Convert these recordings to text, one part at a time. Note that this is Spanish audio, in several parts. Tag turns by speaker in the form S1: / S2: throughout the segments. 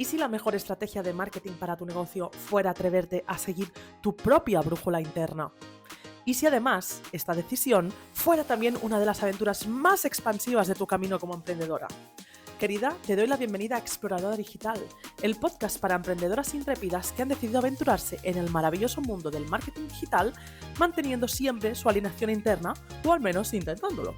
S1: ¿Y si la mejor estrategia de marketing para tu negocio fuera atreverte a seguir tu propia brújula interna? ¿Y si además esta decisión fuera también una de las aventuras más expansivas de tu camino como emprendedora? Querida, te doy la bienvenida a Exploradora Digital, el podcast para emprendedoras intrépidas que han decidido aventurarse en el maravilloso mundo del marketing digital, manteniendo siempre su alineación interna, o al menos intentándolo.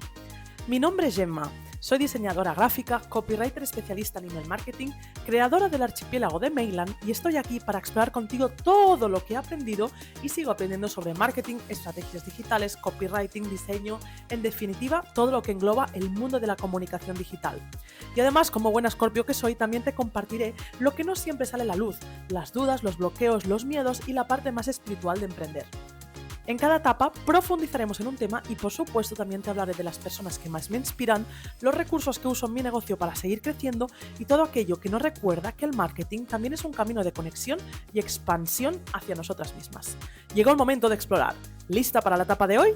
S1: Mi nombre es Gemma, soy diseñadora gráfica, copywriter especialista en email marketing, creadora del archipiélago de Mailand y estoy aquí para explorar contigo todo lo que he aprendido y sigo aprendiendo sobre marketing, estrategias digitales, copywriting, diseño, en definitiva, todo lo que engloba el mundo de la comunicación digital. Y además, como buena Scorpio que soy, también te compartiré lo que no siempre sale a la luz, las dudas, los bloqueos, los miedos y la parte más espiritual de emprender. En cada etapa profundizaremos en un tema y por supuesto también te hablaré de las personas que más me inspiran, los recursos que uso en mi negocio para seguir creciendo y todo aquello que nos recuerda que el marketing también es un camino de conexión y expansión hacia nosotras mismas. Llegó el momento de explorar. ¿Lista para la etapa de hoy?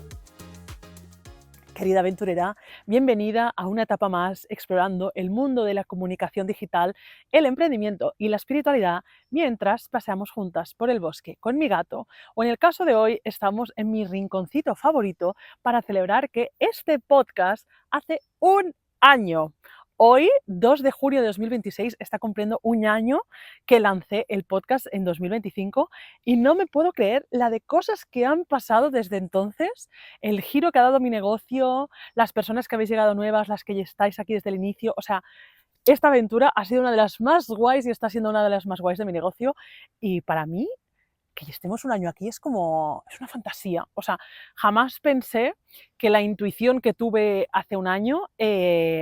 S1: Querida aventurera, bienvenida a una etapa más explorando el mundo de la comunicación digital, el emprendimiento y la espiritualidad mientras paseamos juntas por el bosque con mi gato, o en el caso de hoy estamos en mi rinconcito favorito para celebrar que este podcast hace un año. Hoy, 2 de julio de 2026, está cumpliendo un año que lancé el podcast en 2025 y no me puedo creer la de cosas que han pasado desde entonces, el giro que ha dado mi negocio, las personas que habéis llegado nuevas, las que ya estáis aquí desde el inicio. O sea, esta aventura ha sido una de las más guays y está siendo una de las más guays de mi negocio y para mí que estemos un año aquí es una fantasía. O sea, jamás pensé que la intuición que tuve hace un año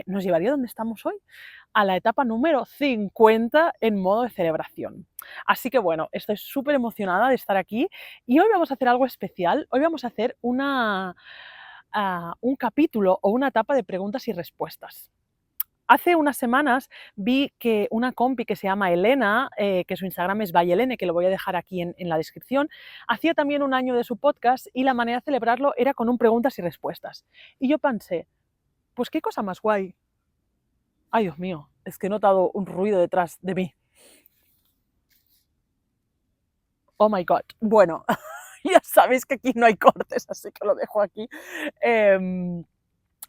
S1: nos llevaría a donde estamos hoy, a la etapa número 50 en modo de celebración. Así que bueno, estoy súper emocionada de estar aquí y hoy vamos a hacer algo especial. Hoy vamos a hacer un capítulo o una etapa de preguntas y respuestas. Hace unas semanas vi que una compi que se llama Elena, que su Instagram es byelene, que lo voy a dejar aquí en la descripción, hacía también un año de su podcast y la manera de celebrarlo era con un preguntas y respuestas. Y yo pensé, pues qué cosa más guay. Ay, Dios mío, es que he notado un ruido detrás de mí. Oh my God. Bueno, ya sabéis que aquí no hay cortes, así que lo dejo aquí.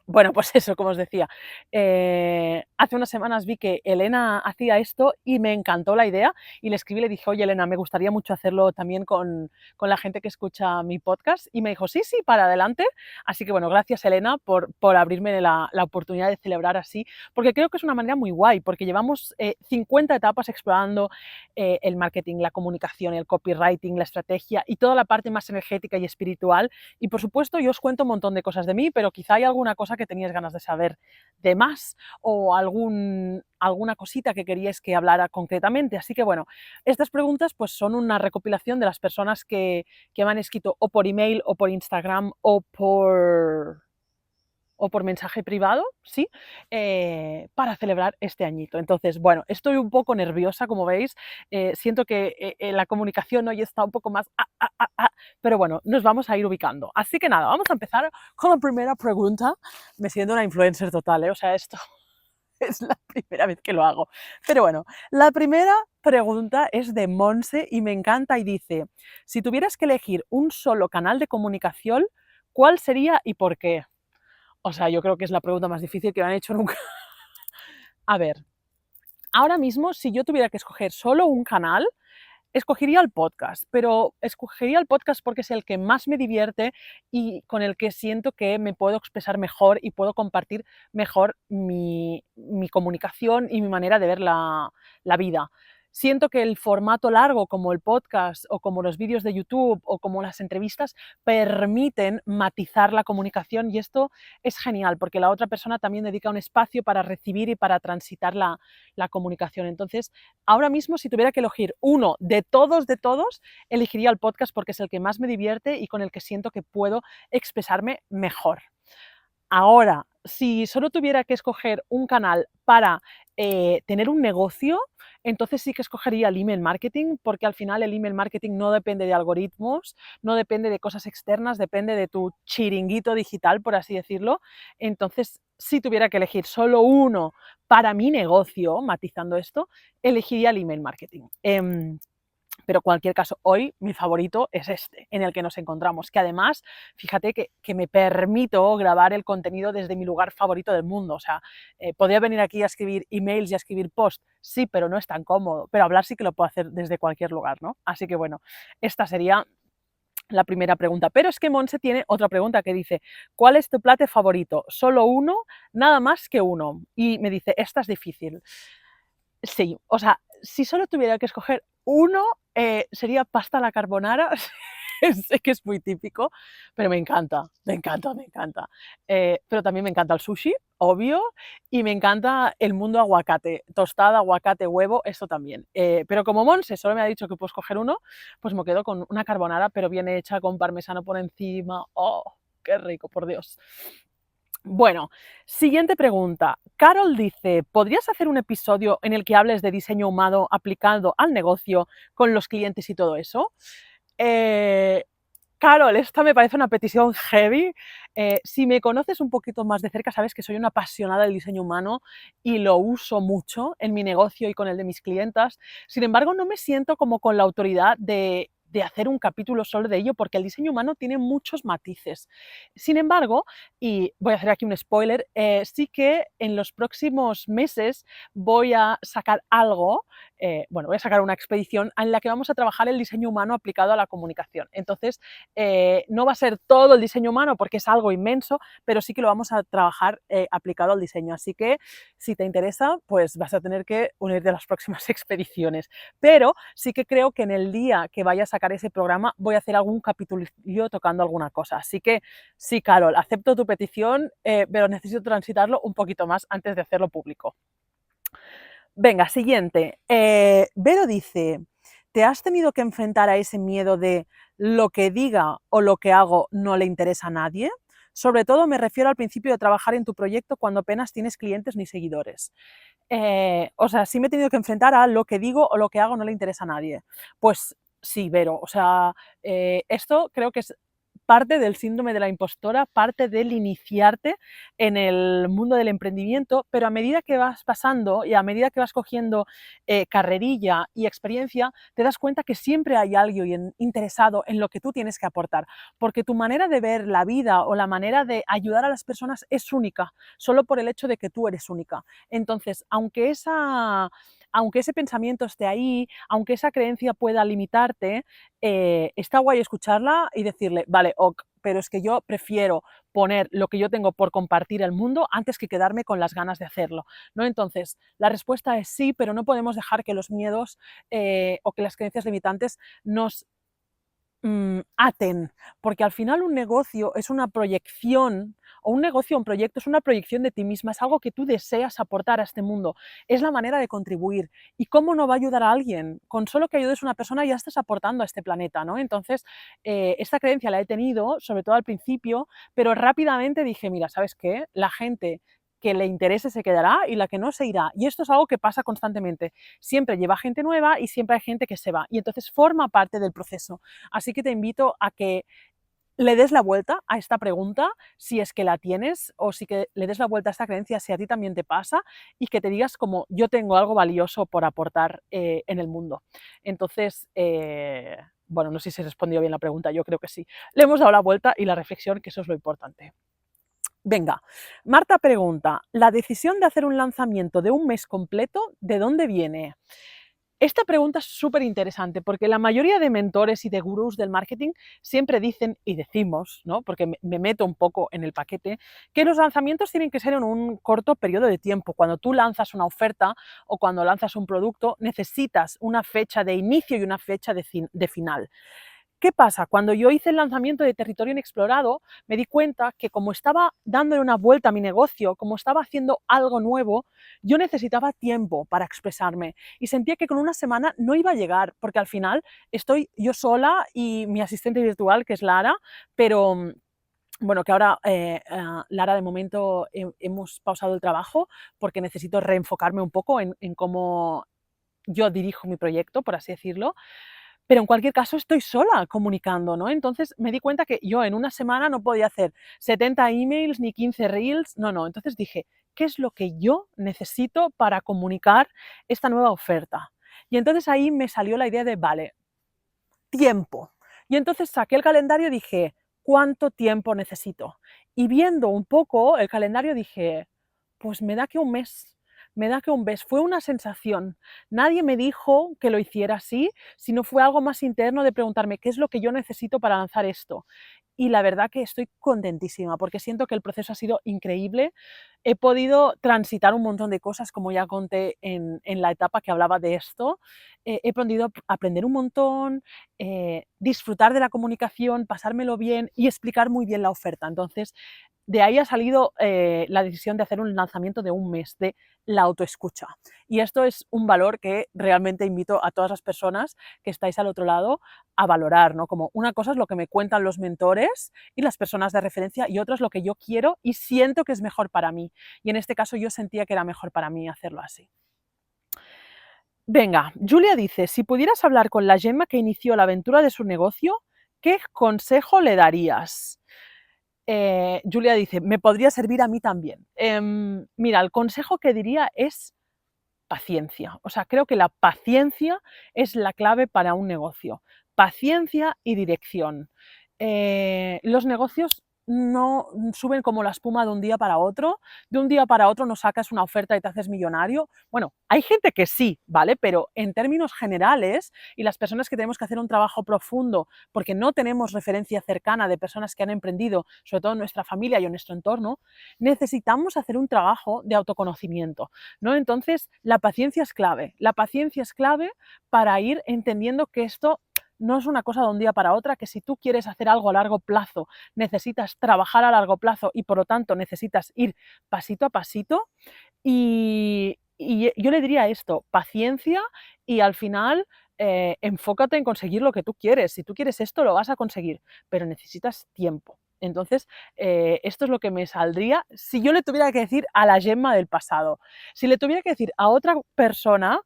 S1: Bueno, pues eso, como os decía, hace unas semanas vi que Elena hacía esto y me encantó la idea y le escribí y le dije, oye Elena, me gustaría mucho hacerlo también con la gente que escucha mi podcast y me dijo, sí, sí, para adelante. Así que bueno, gracias Elena por abrirme la oportunidad de celebrar así, porque creo que es una manera muy guay, porque llevamos 50 etapas explorando el marketing, la comunicación, el copywriting, la estrategia y toda la parte más energética y espiritual. Y por supuesto yo os cuento un montón de cosas de mí, pero quizá hay alguna cosa que teníais ganas de saber de más o alguna cosita que queríais que hablara concretamente. Así que bueno, estas preguntas pues son una recopilación de las personas que me han escrito o por email o por Instagram o por mensaje privado, ¿sí? Para celebrar este añito. Entonces, bueno, estoy un poco nerviosa, como veis, siento que la comunicación hoy está un poco más, pero bueno, nos vamos a ir ubicando. Así que nada, vamos a empezar con la primera pregunta. Me siento una influencer total, ¿eh? O sea, esto es la primera vez que lo hago. Pero bueno, la primera pregunta es de Monse y me encanta y dice, si tuvieras que elegir un solo canal de comunicación, ¿cuál sería y por qué? O sea, yo creo que es la pregunta más difícil que me han hecho nunca. A ver, ahora mismo, si yo tuviera que escoger solo un canal, escogería el podcast, pero escogería el podcast porque es el que más me divierte y con el que siento que me puedo expresar mejor y puedo compartir mejor mi comunicación y mi manera de ver la vida. Siento que el formato largo como el podcast o como los vídeos de YouTube o como las entrevistas permiten matizar la comunicación y esto es genial porque la otra persona también dedica un espacio para recibir y para transitar la comunicación. Entonces, ahora mismo si tuviera que elegir uno de todos, elegiría el podcast porque es el que más me divierte y con el que siento que puedo expresarme mejor. Ahora, si solo tuviera que escoger un canal para tener un negocio, entonces sí que escogería el email marketing, porque al final el email marketing no depende de algoritmos, no depende de cosas externas, depende de tu chiringuito digital, por así decirlo. Entonces, si tuviera que elegir solo uno para mi negocio, matizando esto, elegiría el email marketing. Pero en cualquier caso, hoy mi favorito es este, en el que nos encontramos, que además, fíjate que me permito grabar el contenido desde mi lugar favorito del mundo. O sea, podría venir aquí a escribir emails y a escribir posts, sí, pero no es tan cómodo, pero hablar sí que lo puedo hacer desde cualquier lugar, ¿no? Así que bueno, esta sería la primera pregunta. Pero es que Monse tiene otra pregunta que dice, ¿cuál es tu plato favorito? Solo uno, nada más que uno. Y me dice, esta es difícil. Sí, o sea, si solo tuviera que escoger uno, sería pasta a la carbonara. Sé que es muy típico, pero me encanta, me encanta, me encanta. Pero también me encanta el sushi, obvio, y me encanta el mundo aguacate, tostada, aguacate, huevo, esto también. Pero como Monse solo me ha dicho que puedo escoger uno, pues me quedo con una carbonara, pero bien hecha, con parmesano por encima. ¡Oh, qué rico, por Dios! Bueno, siguiente pregunta. Carol dice, ¿podrías hacer un episodio en el que hables de diseño humano aplicado al negocio con los clientes y todo eso? Eh, Carol, esta me parece una petición heavy. Si me conoces un poquito más de cerca, sabes que soy una apasionada del diseño humano y lo uso mucho en mi negocio y con el de mis clientas. Sin embargo, no me siento como con la autoridad de hacer un capítulo solo de ello porque el diseño humano tiene muchos matices. Sin embargo, y voy a hacer aquí un spoiler, sí que en los próximos meses voy a sacar algo, bueno, voy a sacar una expedición en la que vamos a trabajar el diseño humano aplicado a la comunicación. Entonces, no va a ser todo el diseño humano porque es algo inmenso, pero sí que lo vamos a trabajar aplicado al diseño. Así que si te interesa, pues vas a tener que unirte a las próximas expediciones. Pero sí que creo que en el día que vaya a sacar ese programa voy a hacer algún capítulo tocando alguna cosa. Así que sí, Carol, acepto tu petición, pero necesito transitarlo un poquito más antes de hacerlo público. Venga, siguiente. Vero dice, ¿te has tenido que enfrentar a ese miedo de lo que diga o lo que hago no le interesa a nadie? Sobre todo me refiero al principio de trabajar en tu proyecto cuando apenas tienes clientes ni seguidores. O sea, sí me he tenido que enfrentar a lo que digo o lo que hago no le interesa a nadie. Pues sí, Vero, o sea, esto creo que es parte del síndrome de la impostora, parte del iniciarte en el mundo del emprendimiento, pero a medida que vas pasando y a medida que vas cogiendo carrerilla y experiencia, te das cuenta que siempre hay alguien interesado en lo que tú tienes que aportar, porque tu manera de ver la vida o la manera de ayudar a las personas es única, solo por el hecho de que tú eres única. Entonces, aunque ese pensamiento esté ahí, aunque esa creencia pueda limitarte, está guay escucharla y decirle, vale, ok, pero es que yo prefiero poner lo que yo tengo por compartir al mundo antes que quedarme con las ganas de hacerlo, ¿no? Entonces, la respuesta es sí, pero no podemos dejar que los miedos o que las creencias limitantes nos aten, porque al final un negocio es una proyección, o un negocio, un proyecto es una proyección de ti misma, es algo que tú deseas aportar a este mundo, es la manera de contribuir. ¿Y cómo no va a ayudar a alguien? Con solo que ayudes a una persona ya estás aportando a este planeta, ¿no? Entonces, esta creencia la he tenido, sobre todo al principio, pero rápidamente dije, mira, ¿sabes qué? La gente que le interese se quedará y la que no se irá. Y esto es algo que pasa constantemente. Siempre lleva gente nueva y siempre hay gente que se va. Y entonces forma parte del proceso. Así que te invito a que le des la vuelta a esta pregunta, si es que la tienes, o si que le des la vuelta a esta creencia, si a ti también te pasa, y que te digas como yo tengo algo valioso por aportar en el mundo. Entonces, bueno, no sé si se respondió bien la pregunta, yo creo que sí. Le hemos dado la vuelta y la reflexión, que eso es lo importante. Venga, Marta pregunta, ¿la decisión de hacer un lanzamiento de un mes completo, de dónde viene? Esta pregunta es súper interesante porque la mayoría de mentores y de gurús del marketing siempre dicen y decimos, ¿no? Porque me meto un poco en el paquete, que los lanzamientos tienen que ser en un corto periodo de tiempo. Cuando tú lanzas una oferta o cuando lanzas un producto, necesitas una fecha de inicio y una fecha de final. ¿Qué pasa? Cuando yo hice el lanzamiento de Territorio Inexplorado, me di cuenta que como estaba dándole una vuelta a mi negocio, como estaba haciendo algo nuevo, yo necesitaba tiempo para expresarme y sentía que con una semana no iba a llegar, porque al final estoy yo sola y mi asistente virtual, que es Lara, pero bueno, que ahora Lara de momento hemos pausado el trabajo porque necesito reenfocarme un poco en cómo yo dirijo mi proyecto, por así decirlo, pero en cualquier caso estoy sola comunicando, ¿no? Entonces me di cuenta que yo en una semana no podía hacer 70 emails ni 15 reels, no, no. Entonces dije, ¿qué es lo que yo necesito para comunicar esta nueva oferta? Y entonces ahí me salió la idea de, vale, tiempo. Y entonces saqué el calendario y dije, ¿cuánto tiempo necesito? Y viendo un poco el calendario dije, pues me da que un mes, me da que un mes. Fue una sensación. Nadie me dijo que lo hiciera así, sino fue algo más interno de preguntarme qué es lo que yo necesito para lanzar esto. Y la verdad que estoy contentísima porque siento que el proceso ha sido increíble. He podido transitar un montón de cosas, como ya conté en la etapa que hablaba de esto. He podido aprender un montón, disfrutar de la comunicación, pasármelo bien y explicar muy bien la oferta. Entonces, de ahí ha salido la decisión de hacer un lanzamiento de un mes, de la autoescucha. Y esto es un valor que realmente invito a todas las personas que estáis al otro lado a valorar, ¿no? Como una cosa es lo que me cuentan los mentores y las personas de referencia y otra es lo que yo quiero y siento que es mejor para mí. Y en este caso yo sentía que era mejor para mí hacerlo así. Venga, Julia dice, si pudieras hablar con la Gemma que inició la aventura de su negocio, ¿qué consejo le darías? Julia dice, me podría servir a mí también. Mira, el consejo que diría es paciencia. O sea, creo que la paciencia es la clave para un negocio. Paciencia y dirección. Los negocios no suben como la espuma de un día para otro. De un día para otro no sacas una oferta y te haces millonario. Bueno, hay gente que sí, ¿vale? Pero en términos generales, y las personas que tenemos que hacer un trabajo profundo porque no tenemos referencia cercana de personas que han emprendido, sobre todo en nuestra familia y en nuestro entorno, necesitamos hacer un trabajo de autoconocimiento, ¿no? Entonces, la paciencia es clave. La paciencia es clave para ir entendiendo que esto no es una cosa de un día para otra, que si tú quieres hacer algo a largo plazo, necesitas trabajar a largo plazo y por lo tanto necesitas ir pasito a pasito. Y yo le diría esto, paciencia y al final enfócate en conseguir lo que tú quieres. Si tú quieres esto, lo vas a conseguir, pero necesitas tiempo. Entonces, esto es lo que me saldría si yo le tuviera que decir a la Gemma del pasado. Si le tuviera que decir a otra persona,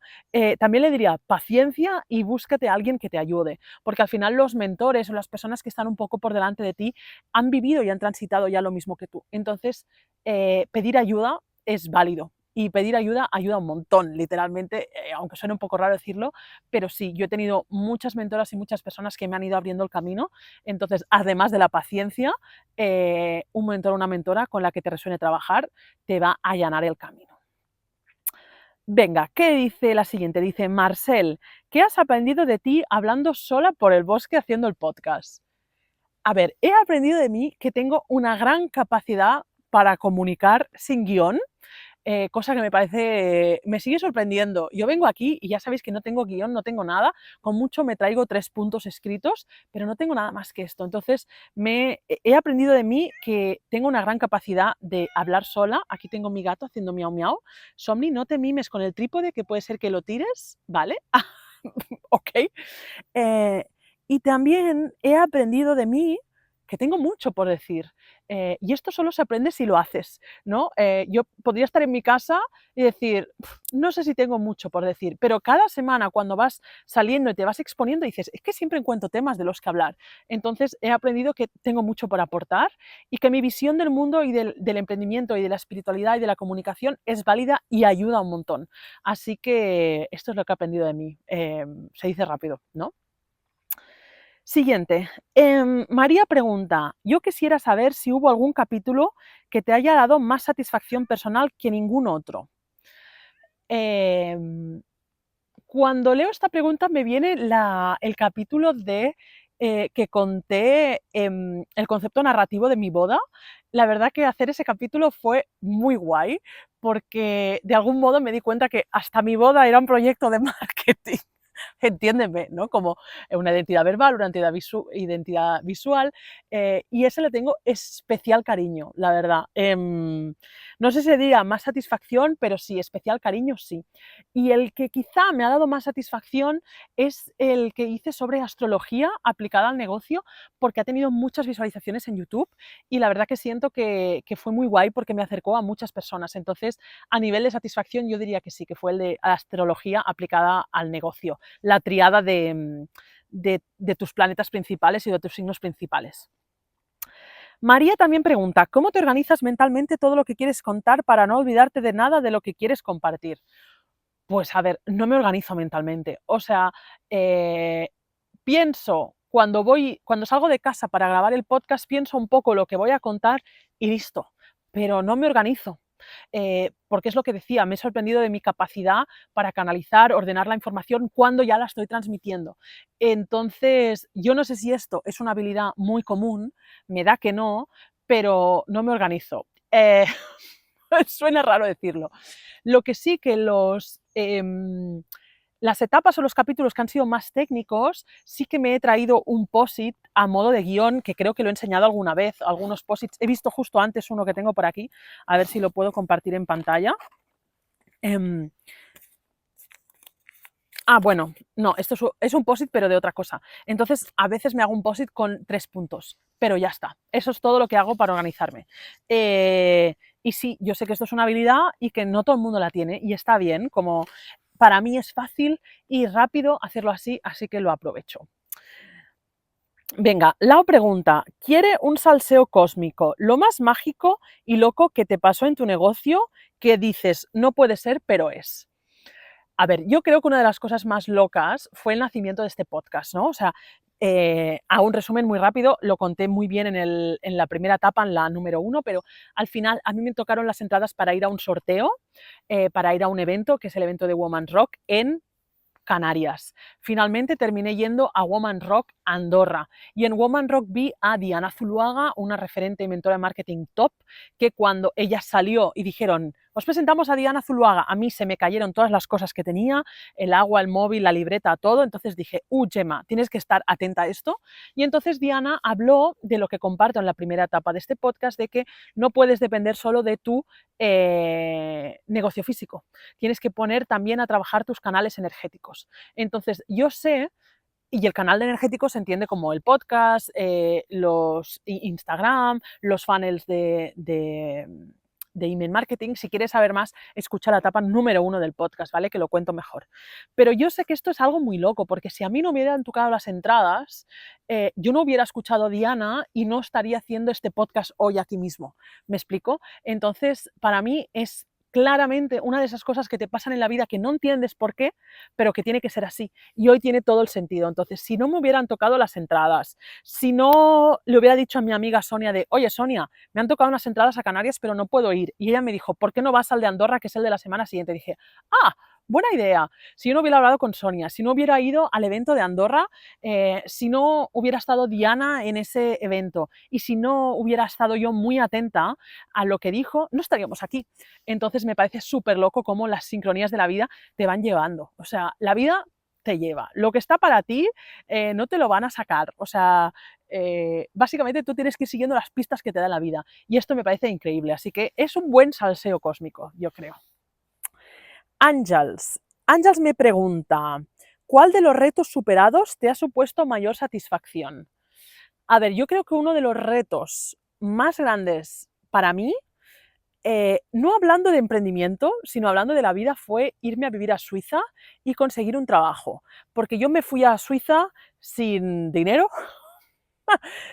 S1: también le diría paciencia y búscate a alguien que te ayude, porque al final los mentores o las personas que están un poco por delante de ti han vivido y han transitado ya lo mismo que tú. Entonces, pedir ayuda es válido. Y pedir ayuda ayuda un montón, literalmente, aunque suene un poco raro decirlo, pero sí, yo he tenido muchas mentoras y muchas personas que me han ido abriendo el camino. Entonces, además de la paciencia, un mentor o una mentora con la que te resuene trabajar te va a allanar el camino. Venga, ¿qué dice la siguiente? Dice, Marcel, ¿qué has aprendido de ti hablando sola por el bosque haciendo el podcast? A ver, he aprendido de mí que tengo una gran capacidad para comunicar sin guión, cosa que me parece, me sigue sorprendiendo. Yo vengo aquí y ya sabéis que no tengo guión, no tengo nada, con mucho me traigo 3 puntos escritos, pero no tengo nada más que esto. Entonces, he aprendido de mí que tengo una gran capacidad de hablar sola. Aquí tengo mi gato haciendo miau miau. Somni, no te mimes con el trípode, que puede ser que lo tires, ¿vale? Ok. Eh, y también he aprendido de mí que tengo mucho por decir. Y esto solo se aprende si lo haces, ¿no? Yo podría estar en mi casa y decir, no sé si tengo mucho por decir, pero cada semana cuando vas saliendo y te vas exponiendo dices, es que siempre encuentro temas de los que hablar. Entonces he aprendido que tengo mucho por aportar y que mi visión del mundo y del emprendimiento y de la espiritualidad y de la comunicación es válida y ayuda un montón. Así que esto es lo que he aprendido de mí. Se dice rápido, ¿no? Siguiente. María pregunta, yo quisiera saber si hubo algún capítulo que te haya dado más satisfacción personal que ningún otro. Em, Cuando leo esta pregunta me viene el capítulo de que conté el concepto narrativo de mi boda. La verdad que hacer ese capítulo fue muy guay porque de algún modo me di cuenta que hasta mi boda era un proyecto de marketing. Entiéndeme, ¿no? Como una identidad verbal, una identidad visual, y ese le tengo especial cariño, la verdad. No sé si diría más satisfacción, pero sí, especial cariño, sí. Y el que quizá me ha dado más satisfacción es el que hice sobre astrología aplicada al negocio, porque ha tenido muchas visualizaciones en YouTube y la verdad que siento que fue muy guay porque me acercó a muchas personas. Entonces, a nivel de satisfacción, yo diría que sí, que fue el de astrología aplicada al negocio, la triada de tus planetas principales y de tus signos principales. María también pregunta, ¿cómo te organizas mentalmente todo lo que quieres contar para no olvidarte de nada de lo que quieres compartir? Pues a ver, no me organizo mentalmente. O sea, pienso cuando salgo de casa para grabar el podcast, pienso un poco lo que voy a contar y listo. Pero no me organizo. Porque es lo que decía, me he sorprendido de mi capacidad para canalizar, ordenar la información cuando ya la estoy transmitiendo. Entonces, yo no sé si esto es una habilidad muy común, me da que no, pero no me organizo. Suena raro decirlo. Lo que sí que las etapas o los capítulos que han sido más técnicos, sí que me he traído un post-it a modo de guión, que creo que lo he enseñado alguna vez, algunos post-its. He visto justo antes uno que tengo por aquí, a ver si lo puedo compartir en pantalla. Bueno, no, esto es un post-it, pero de otra cosa. Entonces, a veces me hago un post-it con 3 puntos, pero ya está. Eso es todo lo que hago para organizarme. Y sí, yo sé que esto es una habilidad y que no todo el mundo la tiene, y está bien, como para mí es fácil y rápido hacerlo así, así que lo aprovecho. Venga, Lau pregunta, ¿quiere un salseo cósmico, lo más mágico y loco que te pasó en tu negocio que dices, no puede ser, pero es? A ver, yo creo que una de las cosas más locas fue el nacimiento de este podcast, ¿no? O sea, a un resumen muy rápido, lo conté muy bien en la primera etapa, en la número 1, pero al final a mí me tocaron las entradas para ir a un sorteo, para ir a un evento, que es el evento de Woman Rock, en Canarias. Finalmente terminé yendo a Woman Rock Andorra y en Woman Rock vi a Diana Zuluaga, una referente y mentora de marketing top, que cuando ella salió y dijeron, os presentamos a Diana Zuluaga, a mí se me cayeron todas las cosas que tenía, el agua, el móvil, la libreta, todo, entonces dije, Gemma, tienes que estar atenta a esto. Y entonces Diana habló de lo que comparto en la primera etapa de este podcast, de que no puedes depender solo de tu negocio físico, tienes que poner también a trabajar tus canales energéticos. Entonces, yo sé, y el canal de energético se entiende como el podcast, los Instagram, los funnels de email marketing. Si quieres saber más, escucha la etapa número 1 del podcast, ¿vale? Que lo cuento mejor. Pero yo sé que esto es algo muy loco, porque si a mí no me hubieran tocado las entradas, yo no hubiera escuchado a Diana y no estaría haciendo este podcast hoy aquí mismo. ¿Me explico? Entonces, para mí es claramente una de esas cosas que te pasan en la vida que no entiendes por qué, pero que tiene que ser así. Y hoy tiene todo el sentido. Entonces, si no me hubieran tocado las entradas, si no le hubiera dicho a mi amiga Sonia de, oye Sonia, me han tocado unas entradas a Canarias, pero no puedo ir. Y ella me dijo, ¿por qué no vas al de Andorra, que es el de la semana siguiente? Y dije, buena idea. Si yo no hubiera hablado con Sonia, si no hubiera ido al evento de Andorra, si no hubiera estado Diana en ese evento y si no hubiera estado yo muy atenta a lo que dijo, no estaríamos aquí. Entonces me parece súper loco cómo las sincronías de la vida te van llevando. O sea, la vida te lleva. Lo que está para ti no te lo van a sacar. O sea, básicamente tú tienes que ir siguiendo las pistas que te da la vida. Y esto me parece increíble. Así que es un buen salseo cósmico, yo creo. Ángels. Ángels me pregunta, ¿cuál de los retos superados te ha supuesto mayor satisfacción? A ver, yo creo que uno de los retos más grandes para mí, no hablando de emprendimiento, sino hablando de la vida, fue irme a vivir a Suiza y conseguir un trabajo. Porque yo me fui a Suiza sin dinero,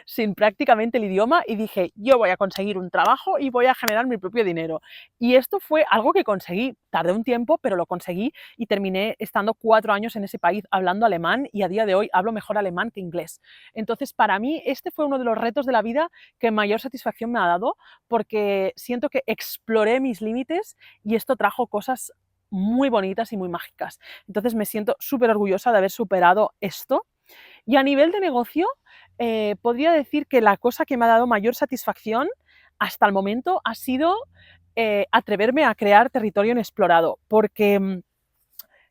S1: sin prácticamente el idioma y dije, yo voy a conseguir un trabajo y voy a generar mi propio dinero. Y esto fue algo que conseguí. Tardé un tiempo, pero lo conseguí y terminé estando 4 años en ese país hablando alemán y a día de hoy hablo mejor alemán que inglés. Entonces, para mí, este fue uno de los retos de la vida que mayor satisfacción me ha dado porque siento que exploré mis límites y esto trajo cosas muy bonitas y muy mágicas. Entonces, me siento súper orgullosa de haber superado esto. Y a nivel de negocio, podría decir que la cosa que me ha dado mayor satisfacción hasta el momento ha sido atreverme a crear territorio inexplorado, porque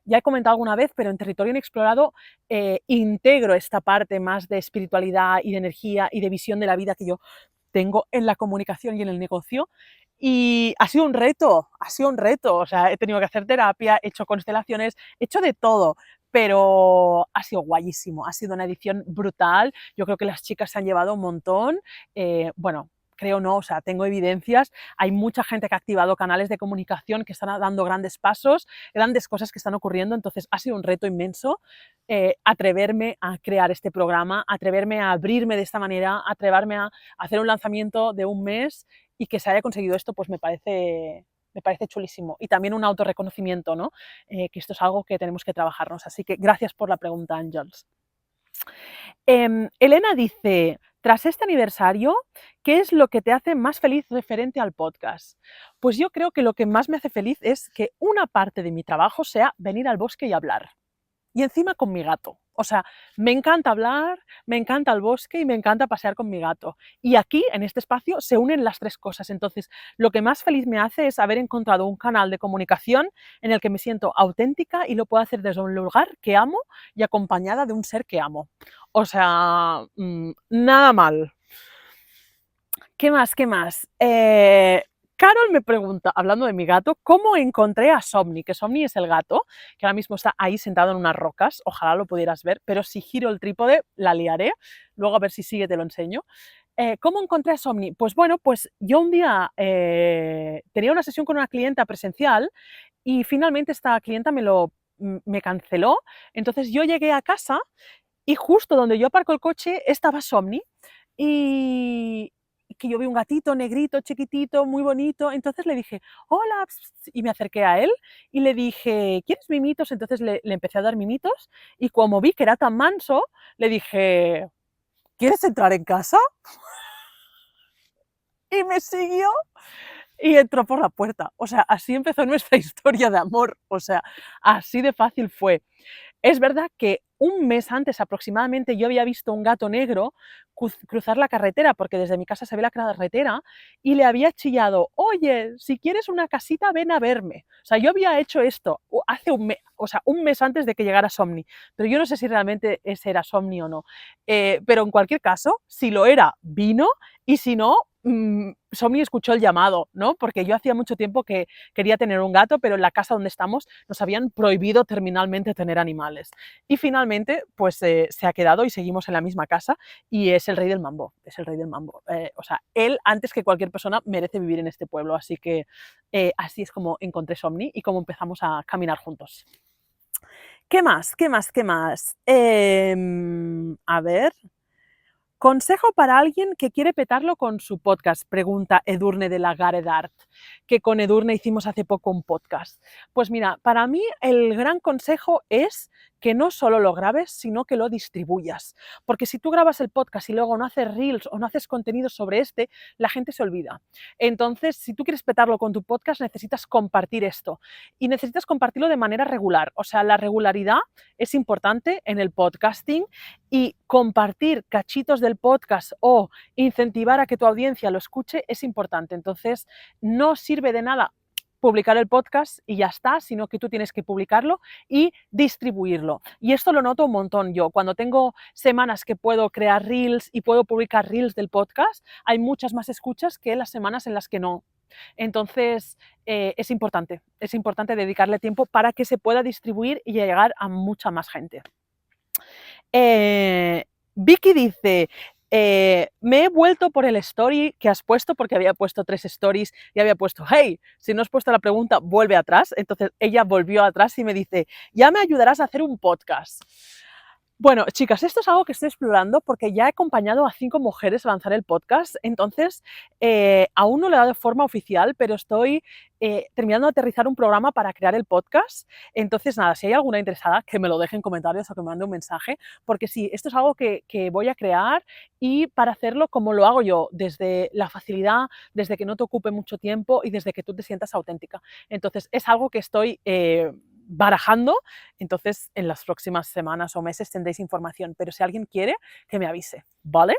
S1: ya he comentado alguna vez, pero en territorio inexplorado integro esta parte más de espiritualidad y de energía y de visión de la vida que yo tengo en la comunicación y en el negocio. Y ha sido un reto, o sea, he tenido que hacer terapia, he hecho constelaciones, he hecho de todo, pero ha sido guayísimo, ha sido una edición brutal, yo creo que las chicas se han llevado un montón, bueno, creo no, o sea, tengo evidencias, hay mucha gente que ha activado canales de comunicación que están dando grandes pasos, grandes cosas que están ocurriendo, entonces ha sido un reto inmenso atreverme a crear este programa, atreverme a abrirme de esta manera, atreverme a hacer un lanzamiento de un mes y que se haya conseguido esto, pues me parece chulísimo. Y también un autorreconocimiento, ¿no? Que esto es algo que tenemos que trabajarnos. Así que gracias por la pregunta, Ángels. Elena dice, tras este aniversario, ¿qué es lo que te hace más feliz referente al podcast? Pues yo creo que lo que más me hace feliz es que una parte de mi trabajo sea venir al bosque y hablar. Y encima con mi gato. O sea, me encanta hablar, me encanta el bosque y me encanta pasear con mi gato. Y aquí, en este espacio, se unen las tres cosas. Entonces, lo que más feliz me hace es haber encontrado un canal de comunicación en el que me siento auténtica y lo puedo hacer desde un lugar que amo y acompañada de un ser que amo. O sea, nada mal. ¿Qué más? ¿Qué más? Carol me pregunta, hablando de mi gato, ¿cómo encontré a Somni? Que Somni es el gato, que ahora mismo está ahí sentado en unas rocas, ojalá lo pudieras ver, pero si giro el trípode la liaré, luego a ver si sigue te lo enseño. ¿Cómo encontré a Somni? Pues bueno, pues yo un día tenía una sesión con una clienta presencial y finalmente esta clienta me canceló, entonces yo llegué a casa y justo donde yo aparco el coche estaba Somni y que yo vi un gatito negrito, chiquitito, muy bonito, entonces le dije, hola, y me acerqué a él y le dije, ¿quieres mimitos? Entonces le empecé a dar mimitos y como vi que era tan manso, le dije, ¿quieres entrar en casa? Y me siguió y entró por la puerta. O sea, así empezó nuestra historia de amor. O sea, así de fácil fue. Es verdad que un mes antes aproximadamente yo había visto un gato negro cruzar la carretera, porque desde mi casa se ve la carretera, y le había chillado, oye, si quieres una casita, ven a verme. O sea, yo había hecho esto hace un mes antes de que llegara Somni, pero yo no sé si realmente ese era Somni o no. Pero en cualquier caso, si lo era, vino, y si no, Somni escuchó el llamado, ¿no? Porque yo hacía mucho tiempo que quería tener un gato, pero en la casa donde estamos nos habían prohibido terminalmente tener animales. Y finalmente, pues se ha quedado y seguimos en la misma casa y es el rey del mambo, es el rey del mambo. O sea, él antes que cualquier persona merece vivir en este pueblo, así que así es como encontré Somni y como empezamos a caminar juntos. ¿Qué más? ¿Qué más? ¿Qué más? A ver. Consejo para alguien que quiere petarlo con su podcast, pregunta Edurne de la Garedart, que con Edurne hicimos hace poco un podcast. Pues mira, para mí el gran consejo es que no solo lo grabes, sino que lo distribuyas. Porque si tú grabas el podcast y luego no haces reels o no haces contenido sobre este, la gente se olvida. Entonces, si tú quieres petarlo con tu podcast, necesitas compartir esto. Y necesitas compartirlo de manera regular. O sea, la regularidad es importante en el podcasting y compartir cachitos del podcast o incentivar a que tu audiencia lo escuche es importante. Entonces, no sirve de nada publicar el podcast y ya está, sino que tú tienes que publicarlo y distribuirlo. Y esto lo noto un montón yo. Cuando tengo semanas que puedo crear reels y puedo publicar reels del podcast, hay muchas más escuchas que las semanas en las que no. Entonces, es importante dedicarle tiempo para que se pueda distribuir y llegar a mucha más gente. Vicky dice, me he vuelto por el story que has puesto, porque había puesto 3 stories y había puesto, hey, si no has puesto la pregunta, vuelve atrás. Entonces ella volvió atrás y me dice, ya me ayudarás a hacer un podcast. Bueno, chicas, esto es algo que estoy explorando porque ya he acompañado a 5 mujeres a lanzar el podcast, entonces aún no le he dado forma oficial, pero estoy terminando de aterrizar un programa para crear el podcast. Entonces, nada, si hay alguna interesada, que me lo deje en comentarios o que me mande un mensaje, porque sí, esto es algo que voy a crear y para hacerlo como lo hago yo, desde la facilidad, desde que no te ocupe mucho tiempo y desde que tú te sientas auténtica. Entonces, es algo que estoy barajando, entonces en las próximas semanas o meses tendréis información, pero si alguien quiere, que me avise, ¿vale?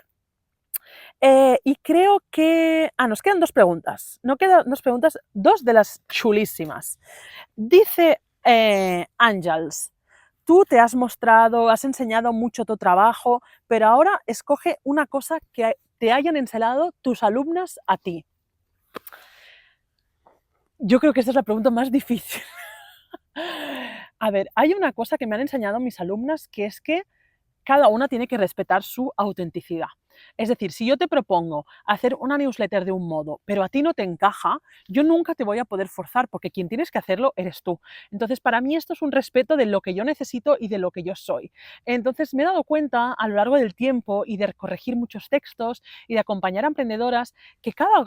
S1: Y creo que... nos quedan 2 preguntas. No quedan 2 preguntas, 2 de las chulísimas. Dice Ángels, tú te has mostrado, has enseñado mucho tu trabajo, pero ahora escoge una cosa que te hayan enseñado tus alumnas a ti. Yo creo que esta es la pregunta más difícil. A ver, hay una cosa que me han enseñado mis alumnas, que es que cada una tiene que respetar su autenticidad. Es decir, si yo te propongo hacer una newsletter de un modo, pero a ti no te encaja, yo nunca te voy a poder forzar, porque quien tienes que hacerlo eres tú. Entonces, para mí esto es un respeto de lo que yo necesito y de lo que yo soy. Entonces, me he dado cuenta a lo largo del tiempo y de corregir muchos textos y de acompañar a emprendedoras que cada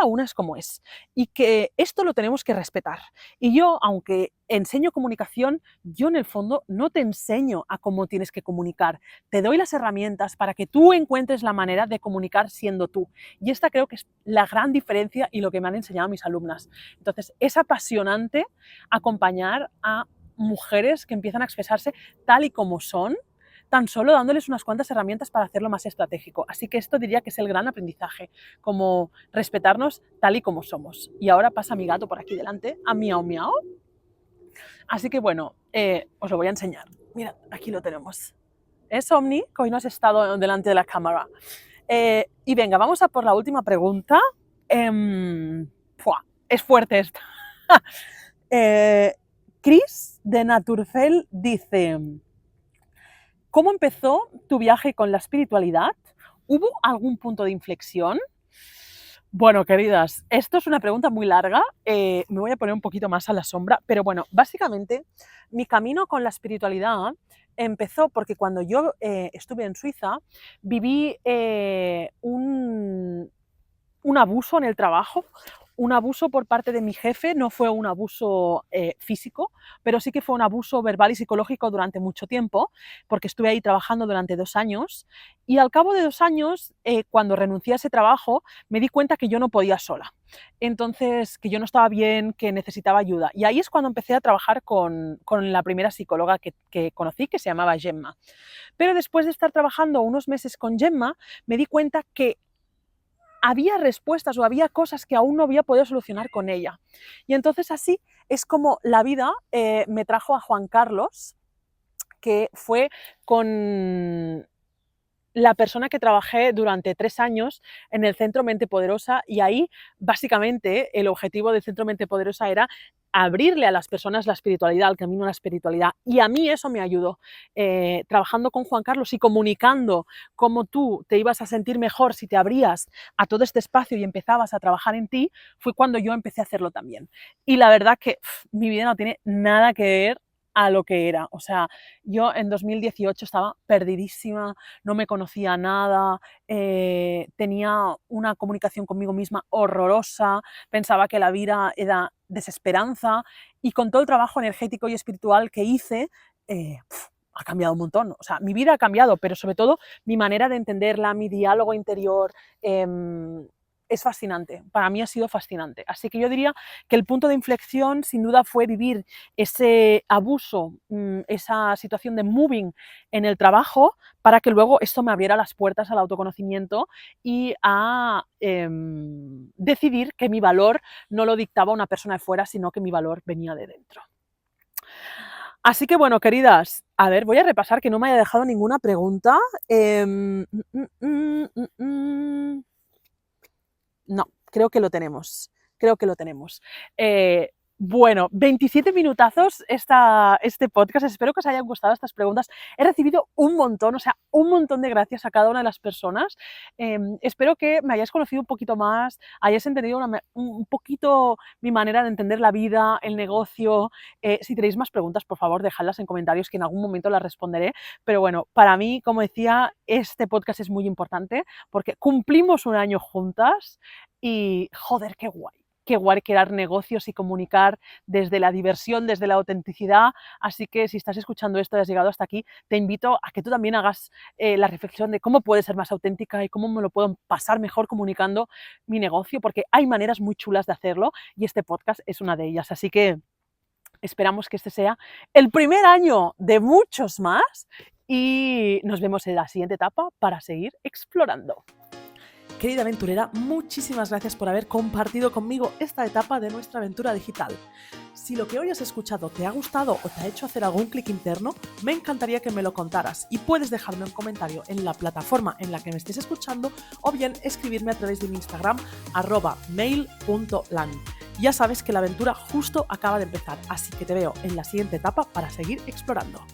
S1: una es como es y que esto lo tenemos que respetar. Y yo, aunque enseño comunicación, yo en el fondo no te enseño a cómo tienes que comunicar, te doy las herramientas para que tú encuentres la manera de comunicar siendo tú. Y esta creo que es la gran diferencia y lo que me han enseñado mis alumnas. Entonces, es apasionante acompañar a mujeres que empiezan a expresarse tal y como son, tan solo dándoles unas cuantas herramientas para hacerlo más estratégico. Así que esto diría que es el gran aprendizaje, como respetarnos tal y como somos. Y ahora pasa mi gato por aquí delante, a miau miau. Así que bueno, os lo voy a enseñar. Mira, aquí lo tenemos. Es Omni, que hoy no has estado delante de la cámara. Y venga, vamos a por la última pregunta. Es fuerte esta. Chris de Naturfel dice: ¿cómo empezó tu viaje con la espiritualidad? ¿Hubo algún punto de inflexión? Bueno, queridas, esto es una pregunta muy larga, me voy a poner un poquito más a la sombra, pero bueno, básicamente mi camino con la espiritualidad empezó porque cuando yo estuve en Suiza viví un abuso en el trabajo, un abuso por parte de mi jefe. No fue un abuso físico, pero sí que fue un abuso verbal y psicológico durante mucho tiempo, porque estuve ahí trabajando durante 2 años, y al cabo de 2 años, cuando renuncié a ese trabajo, me di cuenta que yo no podía sola. Entonces, que yo no estaba bien, que necesitaba ayuda. Y ahí es cuando empecé a trabajar con la primera psicóloga que conocí, que se llamaba Gemma. Pero después de estar trabajando unos meses con Gemma, me di cuenta que había respuestas o había cosas que aún no había podido solucionar con ella. Y entonces así es como la vida me trajo a Juan Carlos, que fue con la persona que trabajé durante 3 años en el Centro Mente Poderosa, y ahí básicamente el objetivo del Centro Mente Poderosa era abrirle a las personas la espiritualidad, el camino a la espiritualidad, y a mí eso me ayudó. Trabajando con Juan Carlos y comunicando cómo tú te ibas a sentir mejor si te abrías a todo este espacio y empezabas a trabajar en ti, fue cuando yo empecé a hacerlo también. Y la verdad que mi vida no tiene nada que ver a lo que era. O sea, yo en 2018 estaba perdidísima, no me conocía nada, tenía una comunicación conmigo misma horrorosa, pensaba que la vida era desesperanza, y con todo el trabajo energético y espiritual que hice, ha cambiado un montón. O sea, mi vida ha cambiado, pero sobre todo mi manera de entenderla, mi diálogo interior, es fascinante. Para mí ha sido fascinante. Así que yo diría que el punto de inflexión sin duda fue vivir ese abuso, esa situación de moving en el trabajo, para que luego esto me abriera las puertas al autoconocimiento y a decidir que mi valor no lo dictaba una persona de fuera, sino que mi valor venía de dentro. Así que bueno, queridas, a ver, voy a repasar que no me haya dejado ninguna pregunta. No, creo que lo tenemos. Creo que lo tenemos. Bueno, 27 minutazos este podcast. Espero que os hayan gustado estas preguntas. He recibido un montón, o sea, un montón de gracias a cada una de las personas. Espero que me hayáis conocido un poquito más, hayáis entendido un poquito mi manera de entender la vida, el negocio. Si tenéis más preguntas, por favor, dejadlas en comentarios, que en algún momento las responderé. Pero bueno, para mí, como decía, este podcast es muy importante porque cumplimos un año juntas y, joder, qué guay. Qué guay crear negocios y comunicar desde la diversión, desde la autenticidad. Así que si estás escuchando esto y has llegado hasta aquí, te invito a que tú también hagas la reflexión de cómo puedes ser más auténtica y cómo me lo puedo pasar mejor comunicando mi negocio, porque hay maneras muy chulas de hacerlo y este podcast es una de ellas. Así que esperamos que este sea el primer año de muchos más y nos vemos en la siguiente etapa para seguir explorando. Querida aventurera, muchísimas gracias por haber compartido conmigo esta etapa de nuestra aventura digital. Si lo que hoy has escuchado te ha gustado o te ha hecho hacer algún clic interno, me encantaría que me lo contaras, y puedes dejarme un comentario en la plataforma en la que me estés escuchando o bien escribirme a través de mi Instagram @mail.lan. Ya sabes que la aventura justo acaba de empezar, así que te veo en la siguiente etapa para seguir explorando.